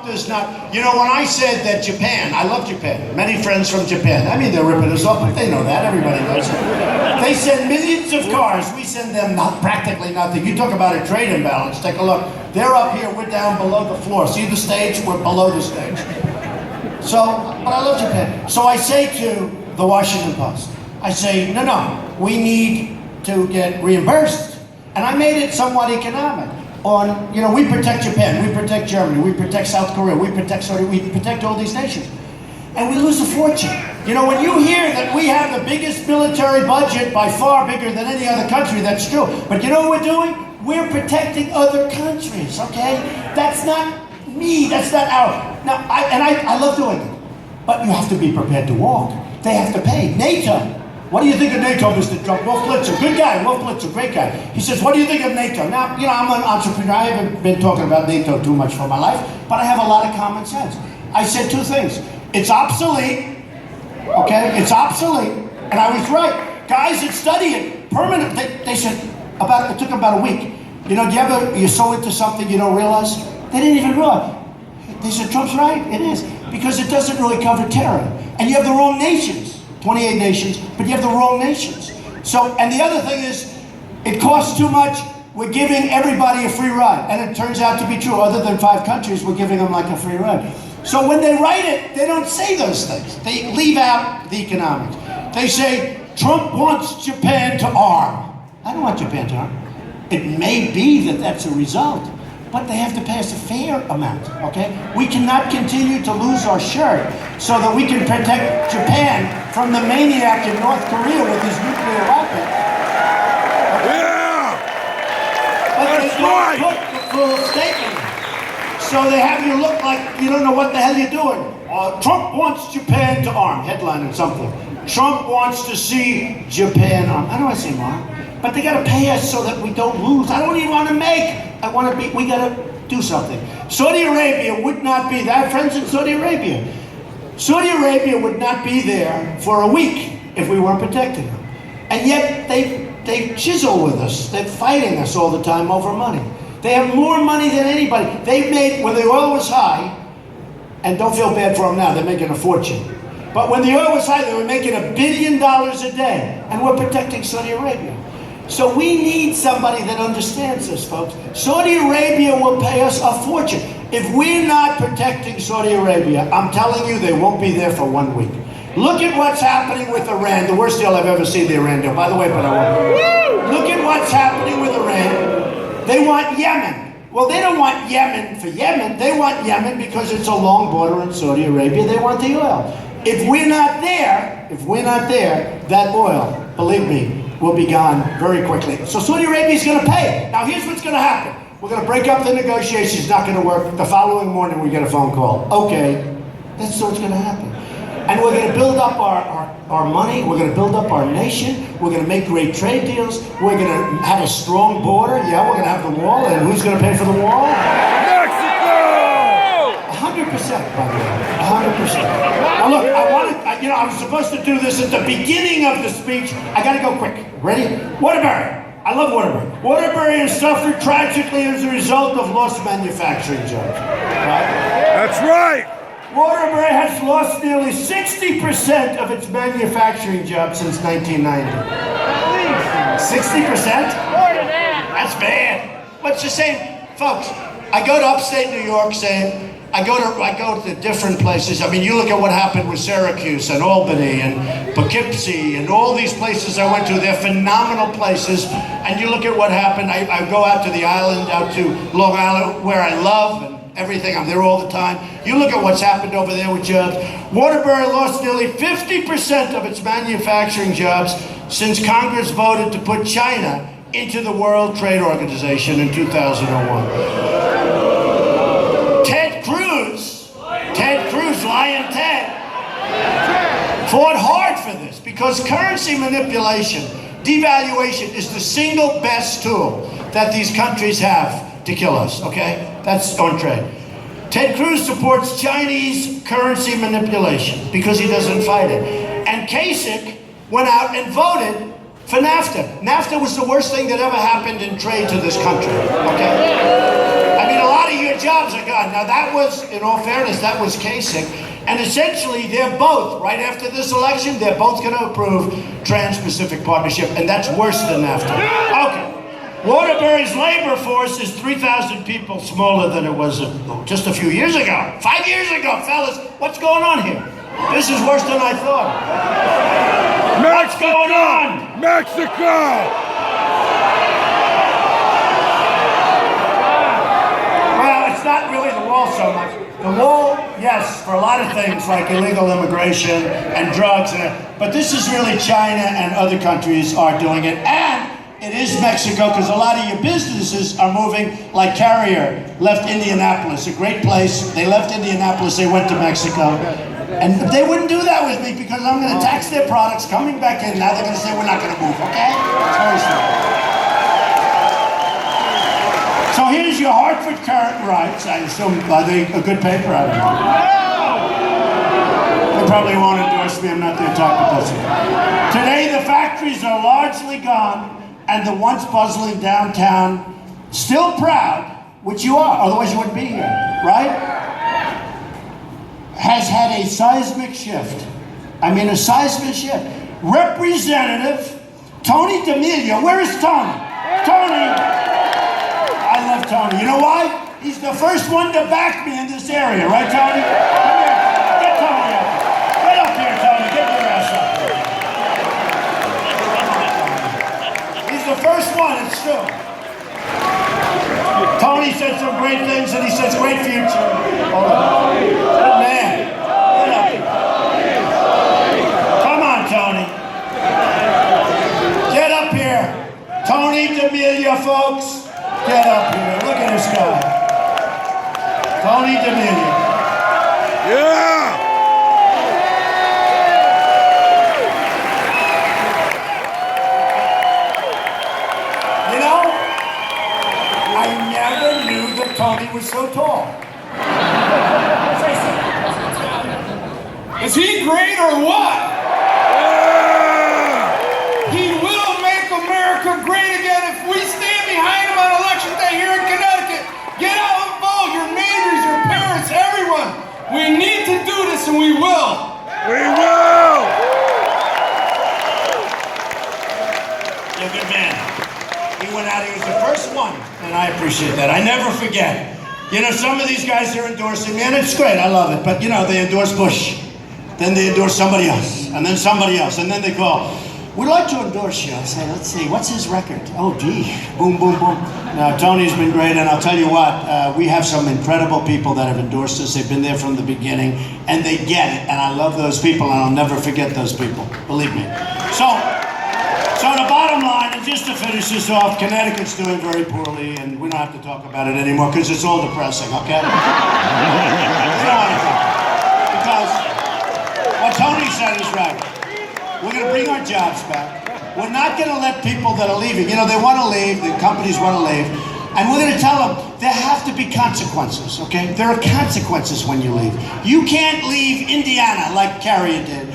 There's not, when I said that Japan, I love Japan, many friends from Japan, I mean, they're ripping us off, but they know that, everybody knows it. They send millions of cars, we send them practically nothing. You talk about a trade imbalance, take a look. They're up here, we're down below the floor. See the stage? We're below the stage. So, but I love Japan. So I say to the Washington Post, I say, no, we need to get reimbursed. And I made it somewhat economic. We protect Japan, we protect Germany, we protect South Korea, we protect all these nations. And we lose a fortune. When you hear that we have the biggest military budget, by far bigger than any other country, that's true. But you know what we're doing? We're protecting other countries, okay? That's not me, that's not our. Now, I love doing it. But you have to be prepared to walk. They have to pay. NATO. What do you think of NATO, Mr. Trump? Wolf Blitzer, good guy. Wolf Blitzer, great guy. He says, what do you think of NATO? Now, I'm an entrepreneur. I haven't been talking about NATO too much for my life, but I have a lot of common sense. I said two things. It's obsolete, okay? It's obsolete, and I was right. Guys that study it, permanent, they said, it took about a week. You're so into something you don't realize? They didn't even realize. They said, Trump's right, it is. Because it doesn't really cover terror. And you have the wrong nations. 28 nations, but you have the wrong nations. So, and the other thing is, it costs too much, we're giving everybody a free ride. And it turns out to be true, other than 5 countries, we're giving them like a free ride. So when they write it, they don't say those things. They leave out the economics. They say, Trump wants Japan to arm. I don't want Japan to arm. It may be that that's a result, but they have to pay us a fair amount, okay? We cannot continue to lose our shirt so that we can protect Japan from the maniac in North Korea with his nuclear weapon. Okay? Yeah! But that's they don't right! put the full statement. So they have you look like you don't know what the hell you're doing. Trump wants Japan to arm, headline or something. Trump wants to see Japan arm. I don't want to see him arm. But they got to pay us so that we don't lose. I don't even want to make. We got to do something. Saudi Arabia would not be there. I have friends in Saudi Arabia. Saudi Arabia would not be there for a week if we weren't protecting them. And yet they chisel with us. They're fighting us all the time over money. They have more money than anybody. They made, when the oil was high, and don't feel bad for them now, they're making a fortune. But when the oil was high, they were making $1 billion a day. And we're protecting Saudi Arabia. So we need somebody that understands this, folks. Saudi Arabia will pay us a fortune. If we're not protecting Saudi Arabia, I'm telling you, they won't be there for 1 week. Look at what's happening with Iran. The worst deal I've ever seen, the Iran deal. By the way, but I won't. Look at what's happening with Iran. They want Yemen. Well, they don't want Yemen for Yemen. They want Yemen because it's a long border in Saudi Arabia. They want the oil. If we're not there, that oil, believe me, will be gone very quickly. So Saudi Arabia is going to pay. Now here's what's going to happen. We're going to break up the negotiations. It's not going to work. The following morning we get a phone call. Okay, that's what's going to happen. And we're going to build up our money. We're going to build up our nation. We're going to make great trade deals. We're going to have a strong border. Yeah, we're going to have the wall. And who's going to pay for the wall? Mexico! 100%, by the way. 100%. Now look, I was supposed to do this at the beginning of the speech. I got to go quick. Ready? Waterbury. I love Waterbury. Waterbury has suffered tragically as a result of lost manufacturing jobs. Right? That's right! Waterbury has lost nearly 60% of its manufacturing jobs since 1990. 60%? That's bad. What's the same? Folks, I go to upstate New York saying, I go to different places. I mean, you look at what happened with Syracuse and Albany and Poughkeepsie and all these places I went to. They're phenomenal places. And you look at what happened. I go out to the island, out to Long Island, where I love and everything. I'm there all the time. You look at what's happened over there with jobs. Waterbury lost nearly 50% of its manufacturing jobs since Congress voted to put China into the World Trade Organization in 2001. Ted Cruz, Lion Ted, fought hard for this because currency manipulation, devaluation is the single best tool that these countries have to kill us, okay? That's on trade. Ted Cruz supports Chinese currency manipulation because he doesn't fight it. And Kasich went out and voted for NAFTA. NAFTA was the worst thing that ever happened in trade to this country, okay? I mean, a lot of your jobs are gone. Now that was, in all fairness, that was Kasich. And essentially, they're both, right after this election, they're both going to approve Trans-Pacific Partnership, and that's worse than NAFTA. Okay. Waterbury's labor force is 3,000 people smaller than it was just a few years ago. 5 years ago, fellas, what's going on here? This is worse than I thought. What's going on? Mexico! Well, it's not really the wall so much. The wall, yes, for a lot of things like illegal immigration and drugs, but this is really China and other countries are doing it. And it is Mexico, because a lot of your businesses are moving, like Carrier left Indianapolis, a great place. They left Indianapolis, they went to Mexico. And they wouldn't do that with me because I'm going to tax their products coming back in. Now they're going to say we're not going to move, okay? It's very simple. So here's your Hartford Current rights. I assume, are they a good paper? I don't know. They probably won't endorse me. I'm not their top publicity. Today, the factories are largely gone, and the once bustling downtown, still proud, which you are, otherwise you wouldn't be here, right? Has had a seismic shift. I mean, a seismic shift. Representative Tony D'Amelio, where is Tony? Tony, I love Tony. You know why? He's the first one to back me in this area, right, Tony? Come here, get Tony up. Get up here, Tony, get your ass up. He's the first one, it's true. Tony said some great things, and he says great future. Hold on. Good man. Come on, Tony. Get up here. Tony D'Amelio, folks. Get up here. Look at this guy. Tony D'Amelio. Yeah! You know, I never knew that Tony was so tall. Is he great or what? Yeah! He will make America great again if we stand behind him on election day here in Connecticut. Get out and vote, your neighbors, your parents, everyone. We need to do this, and we will. We will! You're a good man. He went out, he was the first one, and I appreciate that. I never forget. You know, some of these guys are endorsing me, and it's great, I love it, but you know, they endorse Bush. Then they endorse somebody else, and then somebody else, and then they call, we'd like to endorse you. I say, let's see, what's his record? Oh, gee, boom, boom, boom. Now, Tony's been great, and I'll tell you what, we have some incredible people that have endorsed us. They've been there from the beginning, and they get it, and I love those people, and I'll never forget those people, believe me. So the bottom line, and just to finish this off, Connecticut's doing very poorly, and we don't have to talk about it anymore, because it's all depressing, okay? We don't want to talk. Because what Tony said is right. We're going to bring our jobs back. We're not going to let people that are leaving, you know, they want to leave, the companies want to leave, and we're going to tell them there have to be consequences, okay? There are consequences when you leave. You can't leave Indiana like Carrier did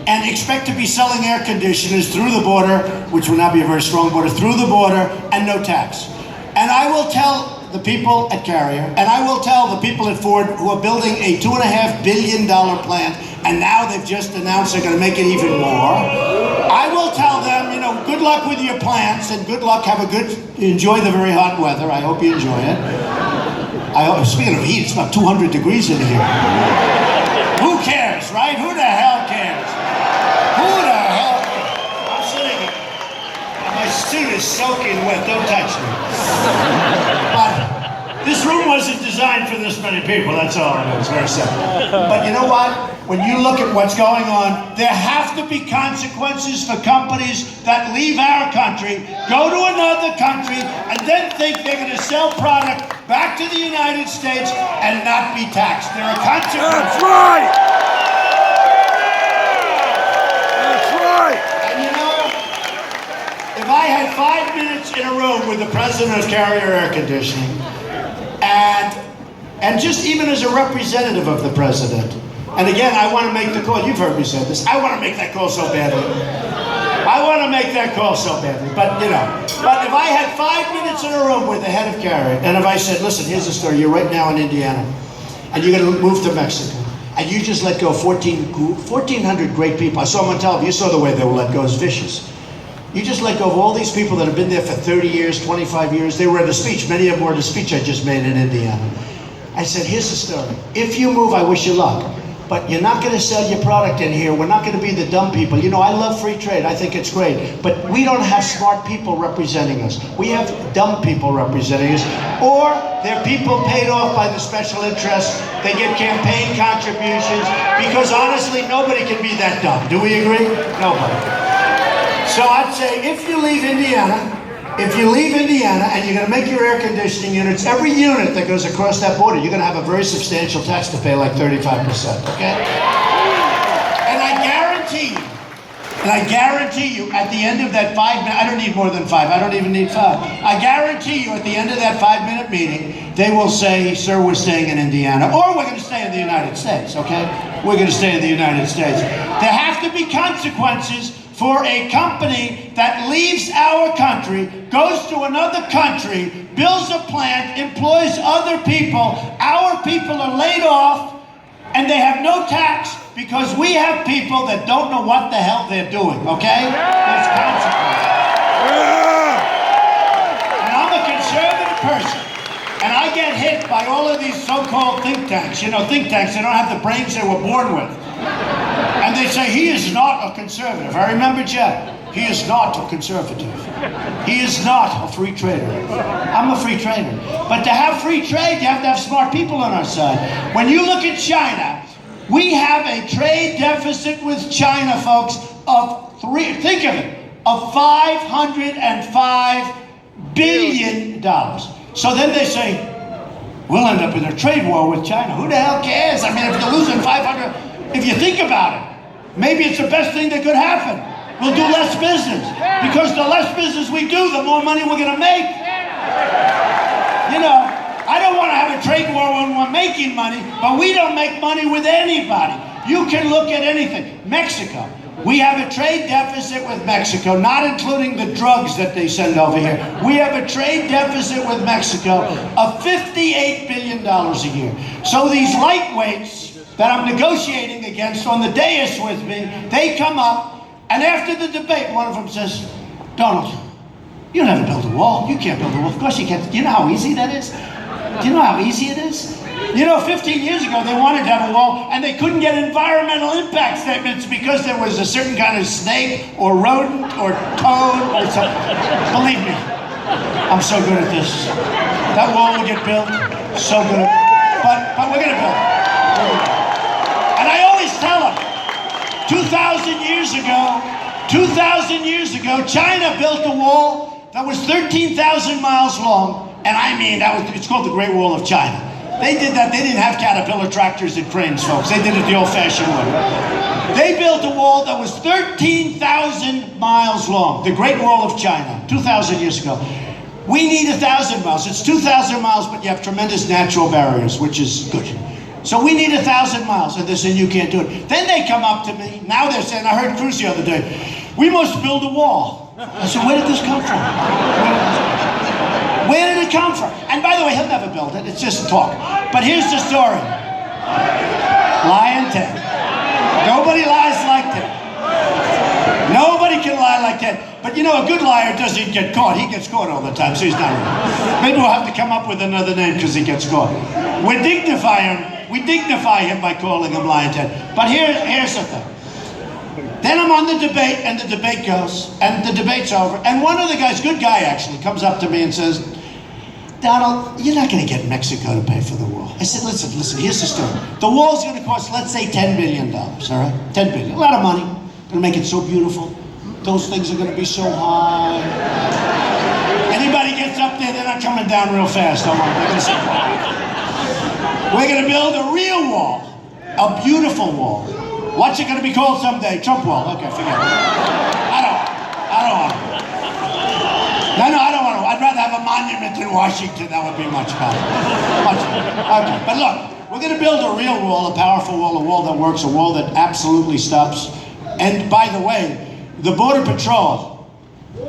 and expect to be selling air conditioners through the border, which will now be a very strong border, through the border, and no tax. And I will tell the people at Carrier, and I will tell the people at Ford who are building a $2.5 billion plant, and now they've just announced they're going to make it even more. I will tell them, you know, good luck with your plants, and good luck, enjoy the very hot weather. I hope you enjoy it. Speaking of heat, it's about 200 degrees in here. Who cares, right? Who the hell cares? Who the hell cares? I'm sitting here. My suit is soaking wet. Don't touch me. But this room wasn't designed for this many people. That's all I know. It's very simple. But you know what? When you look at what's going on, there have to be consequences for companies that leave our country, go to another country, and then think they're going to sell product back to the United States and not be taxed. There are consequences. That's right! That's right! And you know, if I had 5 minutes in a room with the president of Carrier Air Conditioning, and just even as a representative of the president, and again, I want to make the call. You've heard me say this. I want to make that call so badly. I want to make that call so badly, but you know. But if I had 5 minutes in a room with the head of carrier, and if I said, listen, here's the story. You're right now in Indiana, and you're going to move to Mexico, and you just let go of 1,400 great people. I saw them on television. You saw the way they were let go. It's vicious. You just let go of all these people that have been there for 30 years, 25 years. They were at a speech. Many of them were at a speech I just made in Indiana. I said, here's the story. If you move, I wish you luck. But you're not going to sell your product in here. We're not going to be the dumb people. You know, I love free trade. I think it's great. But we don't have smart people representing us. We have dumb people representing us. Or they're people paid off by the special interests. They get campaign contributions. Because honestly, nobody can be that dumb. Do we agree? Nobody. So I'd say if you leave Indiana and you're going to make your air conditioning units, every unit that goes across that border, you're going to have a very substantial tax to pay, like 35%, okay? And I guarantee you, at the end of that 5 minutes, I don't need more than 5, I don't even need 5. I guarantee you, at the end of that 5-minute meeting, they will say, sir, we're staying in Indiana, or we're going to stay in the United States, okay? We're going to stay in the United States. There have to be consequences for a company that leaves our country, goes to another country, builds a plant, employs other people. Our people are laid off, and they have no tax because we have people that don't know what the hell they're doing, okay? There's consequences. And I'm a conservative person, and I get hit by all of these so-called think tanks. You know, think tanks, they don't have the brains they were born with. And they say, he is not a conservative. I remember Jeff. He is not a conservative. He is not a free trader. I'm a free trader. But to have free trade, you have to have smart people on our side. When you look at China, we have a trade deficit with China, folks, of think of it, of $505 billion. So then they say, we'll end up in a trade war with China. Who the hell cares? I mean, if you're losing 500, if you think about it, maybe it's the best thing that could happen. We'll do less business. Because the less business we do, the more money we're going to make. You know, I don't want to have a trade war when we're making money, but we don't make money with anybody. You can look at anything. Mexico. We have a trade deficit with Mexico, not including the drugs that they send over here. We have a trade deficit with Mexico of $58 billion a year. So these lightweights that I'm negotiating against on the dais with me, they come up, and after the debate, one of them says, Donald, you never build a wall. You can't build a wall. Of course you can't. Do you know how easy that is? Do you know how easy it is? You know, 15 years ago, they wanted to have a wall, and they couldn't get environmental impact statements because there was a certain kind of snake or rodent or toad or something. Believe me, I'm so good at this. That wall will get built. So good. But we're going to build it. And I always tell them, 2,000 years ago, China built a wall that was 13,000 miles long, and I mean, it's called the Great Wall of China. They did that. They didn't have Caterpillar tractors and cranes, folks. They did it the old-fashioned way. They built a wall that was 13,000 miles long, the Great Wall of China, 2,000 years ago. We need 1,000 miles. It's 2,000 miles, but you have tremendous natural barriers, which is good. So we need 1,000 miles, and they're saying you can't do it. Then they come up to me. Now they're saying, I heard Cruz the other day, we must build a wall. I said, where did this come from? Where did it come from? And by the way, he'll never build it. It's just talk. But here's the story. Lie and tell. Nobody lies like that. Nobody can lie like that. But you know, a good liar doesn't get caught. He gets caught all the time, so he's not real. Maybe we'll have to come up with another name because he gets caught. We dignify him by calling him Lion Ted. But here's the thing. Then I'm on the debate, and the debate goes, and the debate's over. And one of the guys, good guy actually, comes up to me and says, Donald, you're not going to get Mexico to pay for the wall. I said, listen, here's the story. The wall's going to cost, let's say, $10 billion, all right? $10 billion, a lot of money. Going to make it so beautiful. Those things are going to be so high. Anybody gets up there, they're not coming down real fast, don't worry. They're going to say, we're going to build a real wall, a beautiful wall. What's it going to be called someday? Trump wall. Okay, forget it. I don't want it. No, I don't want to. I'd rather have a monument in Washington. That would be much better. Much better. Okay, but look, we're going to build a real wall, a powerful wall, a wall that works, a wall that absolutely stops. And by the way, the Border Patrol.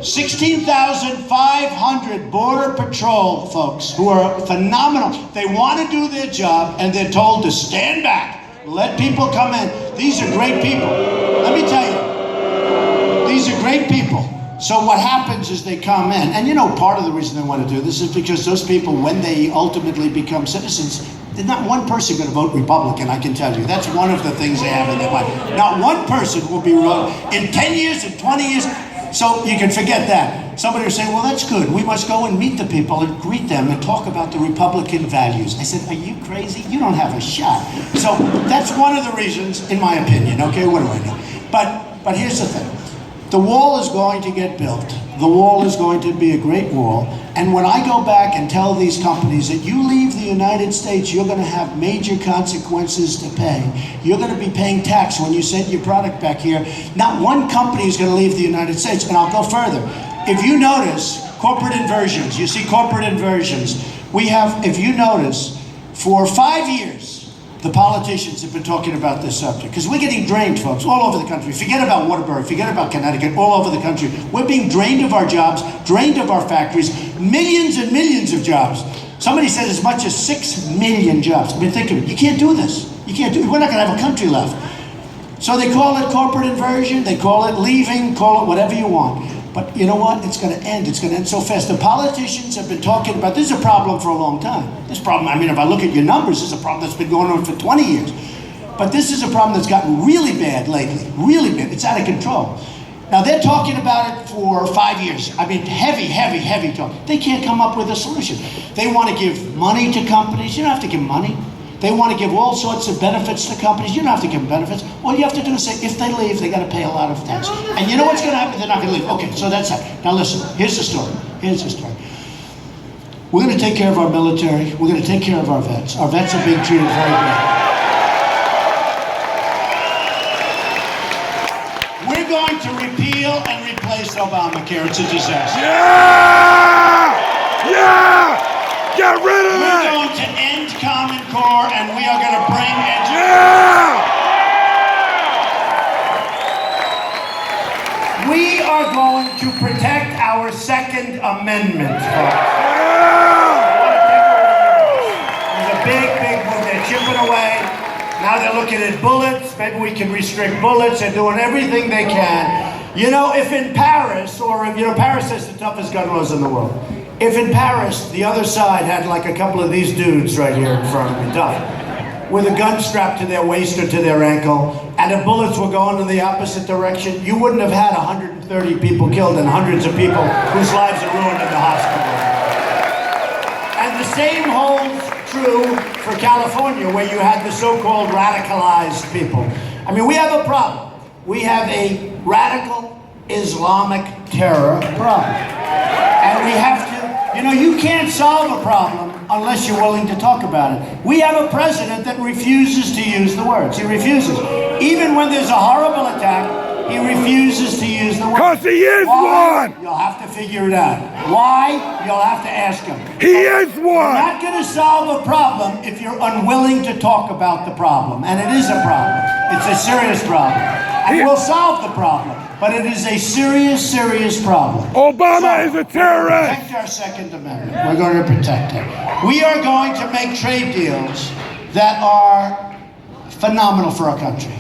16,500 Border Patrol folks who are phenomenal. They want to do their job and they're told to stand back. Let people come in. These are great people. Let me tell you, these are great people. So what happens is they come in, and you know part of the reason they want to do this is because those people, when they ultimately become citizens, there's not one person going to vote Republican, I can tell you. That's one of the things they have in their mind. Not one person will be in 10 years, in 20 years. So you can forget that. Somebody will say, well, that's good. We must go and meet the people and greet them and talk about the Republican values. I said, are you crazy? You don't have a shot. So that's one of the reasons, in my opinion. Okay, what do I know? But here's the thing. The wall is going to get built. The wall is going to be a great wall. And when I go back and tell these companies that you leave the United States, you're going to have major consequences to pay. You're going to be paying tax when you send your product back here. Not one company is going to leave the United States. And I'll go further. If you notice corporate inversions, you see corporate inversions. We have, if you notice, for 5 years, the politicians have been talking about this subject because we're getting drained, folks, all over the country. Forget about Waterbury, forget about Connecticut, all over the country. We're being drained of our jobs, drained of our factories, millions and millions of jobs. Somebody said as much as 6 million jobs. I mean, think of it. You can't do this. You can't do it. We're not going to have a country left. So they call it corporate inversion, they call it leaving, call it whatever you want. But you know what? It's going to end. It's going to end so fast. The politicians have been talking about this is a problem for a long time. This problem, I mean, if I look at your numbers, this is a problem that's been going on for 20 years. But this is a problem that's gotten really bad lately. Really bad. It's out of control. Now, they're talking about it for 5 years. I mean, heavy talk. They can't come up with a solution. They want to give money to companies. You don't have to give money. They want to give all sorts of benefits to companies. You don't have to give them benefits. All you have to do is say, if they leave, they got to pay a lot of tax. And you know what's going to happen? They're not going to leave. Okay, so that's that. Now listen, here's the story. Here's the story. We're going to take care of our military. We're going to take care of our vets. Our vets are being treated very well. We're going to repeal and replace Obamacare. It's a disaster. Yeah! Yeah! Get rid of We're it! going to end Common Core, and we are going to bring education. Yeah! We are going to protect our Second Amendment, folks. There's a big move. They're chipping away. Now they're looking at bullets. Maybe we can restrict bullets. They're doing everything they can. You know, if in Paris, or if, you know, Paris has the toughest gun laws in the world. If in Paris, the other side had like a couple of these dudes right here in front of me, tough, with a gun strapped to their waist or to their ankle, and the bullets were going in the opposite direction, you wouldn't have had 130 people killed and hundreds of people whose lives are ruined in the hospital. And the same holds true for California, where you had the so-called radicalized people. I mean, we have a problem. We have a radical Islamic terror problem. And we have to, you know, you can't solve a problem unless you're willing to talk about it. We have a president that refuses to use the words. He refuses. Even when there's a horrible attack, he refuses to use the words. Because he is Why? one! You'll have to figure it out. Why? You'll have to ask him. He is You're one! not going to solve a problem if you're unwilling to talk about the problem. And it is a problem. It's a serious problem. And we'll solve the problem. But it is a serious problem. Obama is a terrorist! Protect our Second Amendment. We're going to protect it. We are going to make trade deals that are phenomenal for our country.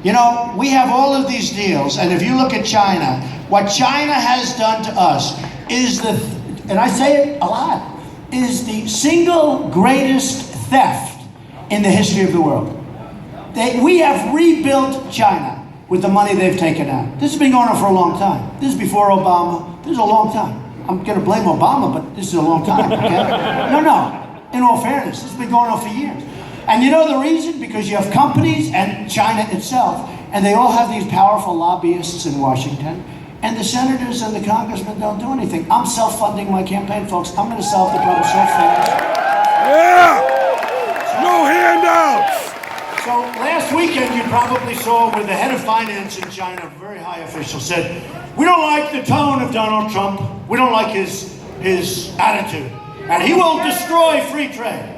You know, we have all of these deals, and if you look at China, what China has done to us is and I say it a lot, is the single greatest theft in the history of the world. We have rebuilt China with the money they've taken out. This has been going on for a long time. This is before Obama. This is a long time. I'm going to blame Obama, but this is a long time, okay? No. In all fairness, this has been going on for years. And you know the reason? Because you have companies and China itself, and they all have these powerful lobbyists in Washington, and the senators and the congressmen don't do anything. I'm self-funding my campaign, folks. I'm going to solve the problem so fast. Yeah! No handouts! So last weekend, you probably saw where the head of finance in China, a very high official, said, we don't like the tone of Donald Trump. We don't like his attitude. And he will destroy free trade.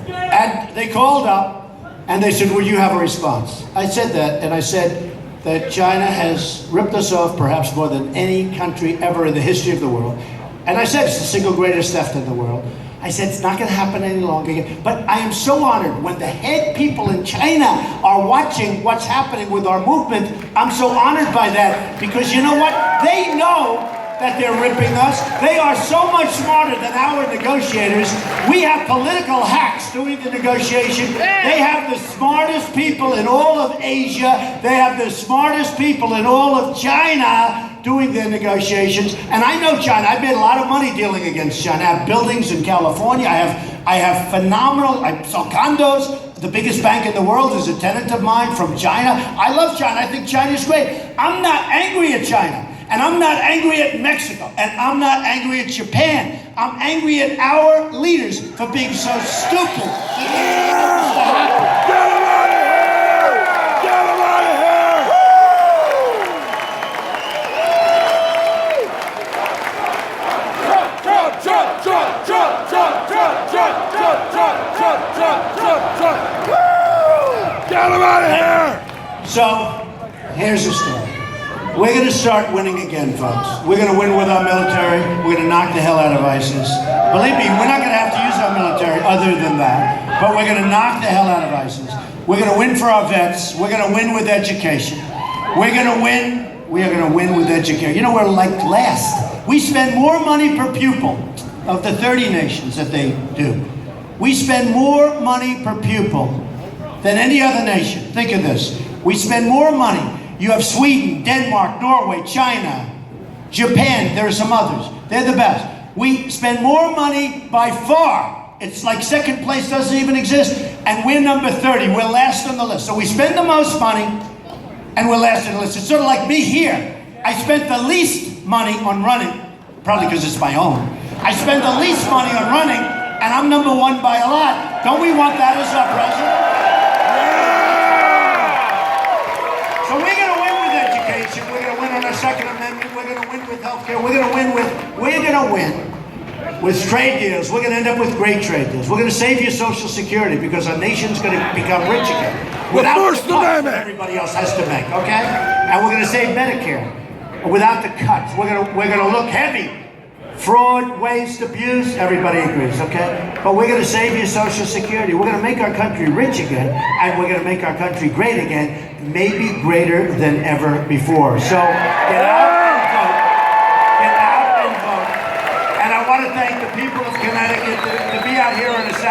And they called up and they said, will you have a response? I said that, and I said, that China has ripped us off perhaps more than any country ever in the history of the world. And I said it's the single greatest theft in the world. I said it's not going to happen any longer. But I am so honored when the head people in China are watching what's happening with our movement. I'm so honored by that because you know what? They know that they're ripping us. They are so much smarter than our negotiators. We have political hacks doing the negotiation. They have the smartest people in all of Asia. They have the smartest people in all of China doing their negotiations. And I know China. I've made a lot of money dealing against China. I have buildings in California. I have phenomenal, I sell condos. The biggest bank in the world is a tenant of mine from China. I love China. I think China's great. I'm not angry at China. And I'm not angry at Mexico, and I'm not angry at Japan. I'm angry at our leaders for being so stupid. Get him out of here! Get him out of here! Get him out of here! So, here's the story. We're going to start winning again, folks. We're going to win with our military. We're going to knock the hell out of ISIS. Believe me, we're not going to have to use our military other than that. But we're going to knock the hell out of ISIS. We're going to win for our vets. We're going to win with education. We're going to win. We are going to win with education. You know, we're like last. We spend more money per pupil of the 30 nations that they do. We spend more money per pupil than any other nation. Think of this. We spend more money. You have Sweden, Denmark, Norway, China, Japan. There are some others. They're the best. We spend more money by far. It's like second place doesn't even exist. And we're number 30. We're last on the list. So we spend the most money and we're last on the list. It's sort of like me here. I spent the least money on running, probably because it's my own. I spend the least money on running and I'm number 1 by a lot. Don't we want that as our president? So we're going to win with education. We're going to win on our Second Amendment. We're going to win with healthcare. We're going to win with trade deals. We're going to end up with great trade deals. We're going to save you Social Security because our nation's going to become rich again. Without the cuts that everybody else has to make, okay? And we're going to save Medicare without the cuts. We're going to look heavy. Fraud, waste, abuse, everybody agrees, okay? But we're going to save you Social Security. We're going to make our country rich again, and we're going to make our country great again, maybe greater than ever before. So get out and vote. Get out and vote. And I want to thank the people of Connecticut to be out here on a Saturday.